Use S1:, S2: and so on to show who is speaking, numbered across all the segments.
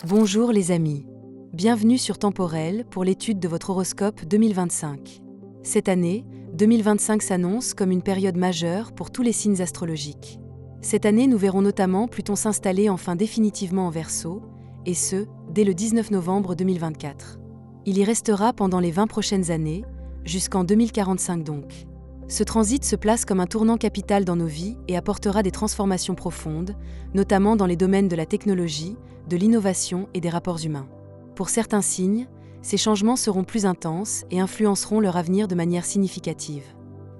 S1: Bonjour les amis. Bienvenue sur Temporel pour l'étude de votre horoscope 2025. Cette année, 2025 s'annonce comme une période majeure pour tous les signes astrologiques. Cette année, nous verrons notamment Pluton s'installer enfin définitivement en Verseau, et ce, dès le 19 novembre 2024. Il y restera pendant les 20 prochaines années, jusqu'en 2045 donc. Ce transit se place comme un tournant capital dans nos vies et apportera des transformations profondes, notamment dans les domaines de la technologie, de l'innovation et des rapports humains. Pour certains signes, ces changements seront plus intenses et influenceront leur avenir de manière significative.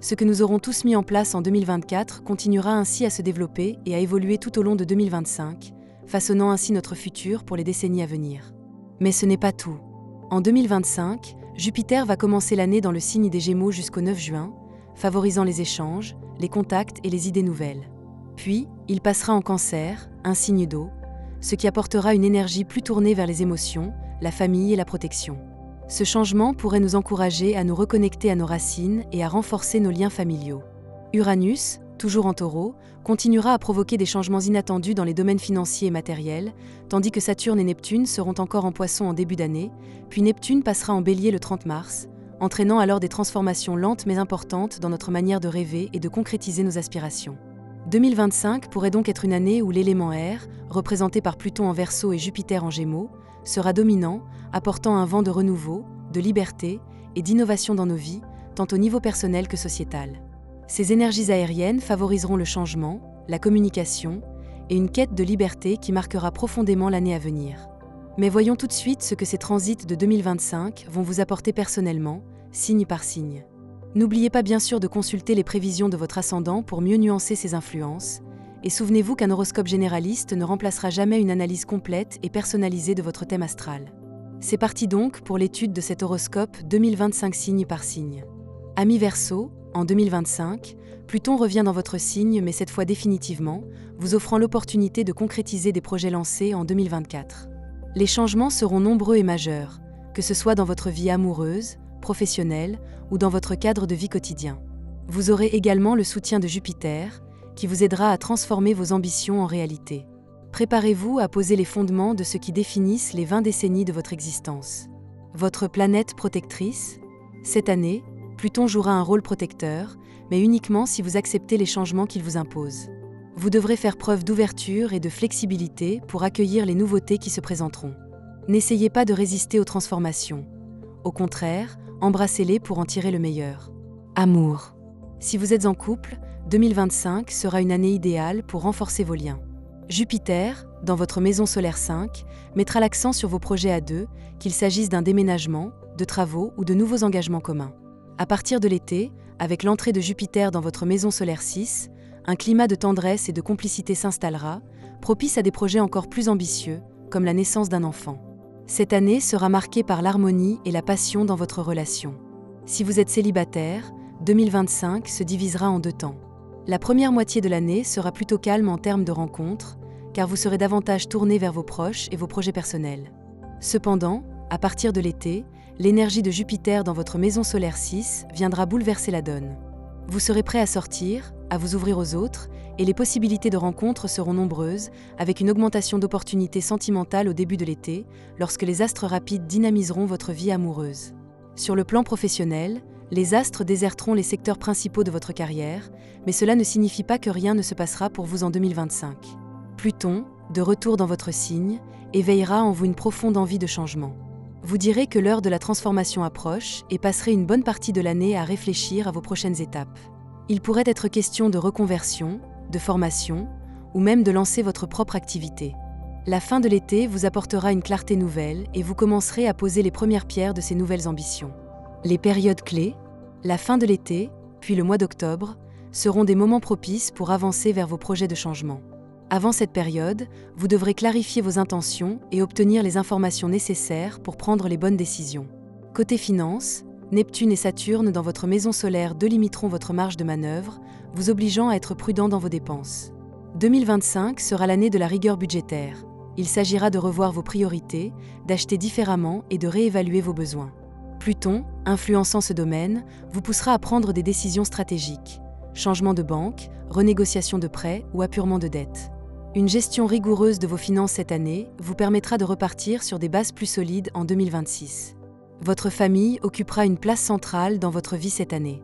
S1: Ce que nous aurons tous mis en place en 2024 continuera ainsi à se développer et à évoluer tout au long de 2025, façonnant ainsi notre futur pour les décennies à venir. Mais ce n'est pas tout. En 2025, Jupiter va commencer l'année dans le signe des Gémeaux jusqu'au 9 juin, favorisant les échanges, les contacts et les idées nouvelles. Puis, il passera en Cancer, un signe d'eau, ce qui apportera une énergie plus tournée vers les émotions, la famille et la protection. Ce changement pourrait nous encourager à nous reconnecter à nos racines et à renforcer nos liens familiaux. Uranus, toujours en Taureau, continuera à provoquer des changements inattendus dans les domaines financiers et matériels, tandis que Saturne et Neptune seront encore en Poisson en début d'année, puis Neptune passera en Bélier le 30 mars, entraînant alors des transformations lentes mais importantes dans notre manière de rêver et de concrétiser nos aspirations. 2025 pourrait donc être une année où l'élément air, représenté par Pluton en Verseau et Jupiter en Gémeaux, sera dominant, apportant un vent de renouveau, de liberté et d'innovation dans nos vies, tant au niveau personnel que sociétal. Ces énergies aériennes favoriseront le changement, la communication et une quête de liberté qui marquera profondément l'année à venir. Mais voyons tout de suite ce que ces transits de 2025 vont vous apporter personnellement, signe par signe. N'oubliez pas bien sûr de consulter les prévisions de votre ascendant pour mieux nuancer ces influences, et souvenez-vous qu'un horoscope généraliste ne remplacera jamais une analyse complète et personnalisée de votre thème astral. C'est parti donc pour l'étude de cet horoscope 2025 signe par signe. Amis Verseau, en 2025, Pluton revient dans votre signe mais cette fois définitivement, vous offrant l'opportunité de concrétiser des projets lancés en 2024. Les changements seront nombreux et majeurs, que ce soit dans votre vie amoureuse, professionnelle ou dans votre cadre de vie quotidien. Vous aurez également le soutien de Jupiter, qui vous aidera à transformer vos ambitions en réalité. Préparez-vous à poser les fondements de ce qui définissent les 20 décennies de votre existence. Votre planète protectrice? Cette année, Pluton jouera un rôle protecteur, mais uniquement si vous acceptez les changements qu'il vous impose. Vous devrez faire preuve d'ouverture et de flexibilité pour accueillir les nouveautés qui se présenteront. N'essayez pas de résister aux transformations. Au contraire, embrassez-les pour en tirer le meilleur. Amour. Si vous êtes en couple, 2025 sera une année idéale pour renforcer vos liens. Jupiter, dans votre maison solaire 5, mettra l'accent sur vos projets à deux, qu'il s'agisse d'un déménagement, de travaux ou de nouveaux engagements communs. À partir de l'été, avec l'entrée de Jupiter dans votre maison solaire 6, un climat de tendresse et de complicité s'installera, propice à des projets encore plus ambitieux, comme la naissance d'un enfant. Cette année sera marquée par l'harmonie et la passion dans votre relation. Si vous êtes célibataire, 2025 se divisera en deux temps. La première moitié de l'année sera plutôt calme en termes de rencontres, car vous serez davantage tourné vers vos proches et vos projets personnels. Cependant, à partir de l'été, l'énergie de Jupiter dans votre maison solaire 6 viendra bouleverser la donne. Vous serez prêt à sortir, à vous ouvrir aux autres, et les possibilités de rencontres seront nombreuses, avec une augmentation d'opportunités sentimentales au début de l'été, lorsque les astres rapides dynamiseront votre vie amoureuse. Sur le plan professionnel, les astres déserteront les secteurs principaux de votre carrière, mais cela ne signifie pas que rien ne se passera pour vous en 2025. Pluton, de retour dans votre signe, éveillera en vous une profonde envie de changement. Vous direz que l'heure de la transformation approche et passerez une bonne partie de l'année à réfléchir à vos prochaines étapes. Il pourrait être question de reconversion, de formation, ou même de lancer votre propre activité. La fin de l'été vous apportera une clarté nouvelle et vous commencerez à poser les premières pierres de ces nouvelles ambitions. Les périodes clés, la fin de l'été, puis le mois d'octobre, seront des moments propices pour avancer vers vos projets de changement. Avant cette période, vous devrez clarifier vos intentions et obtenir les informations nécessaires pour prendre les bonnes décisions. Côté finances, Neptune et Saturne dans votre maison solaire 2 limiteront votre marge de manœuvre, vous obligeant à être prudent dans vos dépenses. 2025 sera l'année de la rigueur budgétaire. Il s'agira de revoir vos priorités, d'acheter différemment et de réévaluer vos besoins. Pluton, influençant ce domaine, vous poussera à prendre des décisions stratégiques. Changement de banque, renégociation de prêts ou apurement de dettes. Une gestion rigoureuse de vos finances cette année vous permettra de repartir sur des bases plus solides en 2026. Votre famille occupera une place centrale dans votre vie cette année.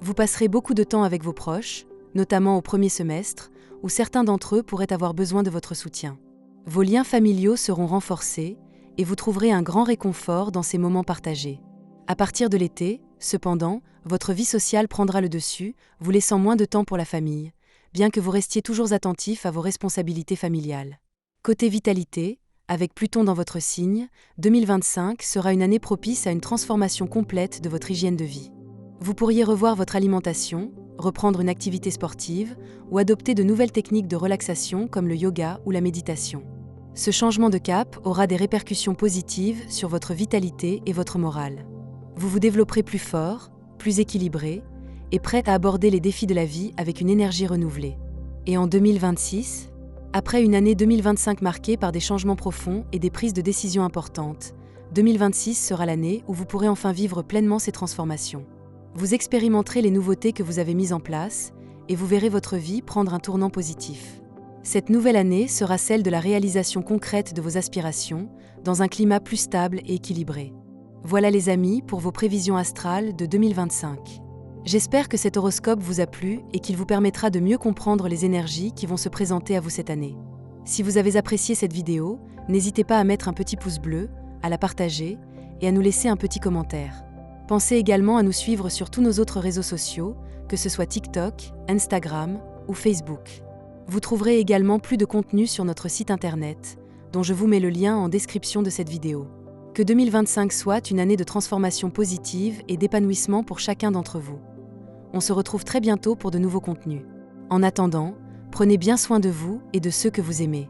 S1: Vous passerez beaucoup de temps avec vos proches, notamment au premier semestre, où certains d'entre eux pourraient avoir besoin de votre soutien. Vos liens familiaux seront renforcés et vous trouverez un grand réconfort dans ces moments partagés. À partir de l'été, cependant, votre vie sociale prendra le dessus, vous laissant moins de temps pour la famille, bien que vous restiez toujours attentif à vos responsabilités familiales. Côté vitalité, avec Pluton dans votre signe, 2025 sera une année propice à une transformation complète de votre hygiène de vie. Vous pourriez revoir votre alimentation, reprendre une activité sportive ou adopter de nouvelles techniques de relaxation comme le yoga ou la méditation. Ce changement de cap aura des répercussions positives sur votre vitalité et votre morale. Vous vous développerez plus fort, plus équilibré et prêt à aborder les défis de la vie avec une énergie renouvelée. Et en 2026, après une année 2025 marquée par des changements profonds et des prises de décisions importantes, 2026 sera l'année où vous pourrez enfin vivre pleinement ces transformations. Vous expérimenterez les nouveautés que vous avez mises en place et vous verrez votre vie prendre un tournant positif. Cette nouvelle année sera celle de la réalisation concrète de vos aspirations, dans un climat plus stable et équilibré. Voilà les amis pour vos prévisions astrales de 2025. J'espère que cet horoscope vous a plu et qu'il vous permettra de mieux comprendre les énergies qui vont se présenter à vous cette année. Si vous avez apprécié cette vidéo, n'hésitez pas à mettre un petit pouce bleu, à la partager et à nous laisser un petit commentaire. Pensez également à nous suivre sur tous nos autres réseaux sociaux, que ce soit TikTok, Instagram ou Facebook. Vous trouverez également plus de contenu sur notre site internet, dont je vous mets le lien en description de cette vidéo. Que 2025 soit une année de transformation positive et d'épanouissement pour chacun d'entre vous. On se retrouve très bientôt pour de nouveaux contenus. En attendant, prenez bien soin de vous et de ceux que vous aimez.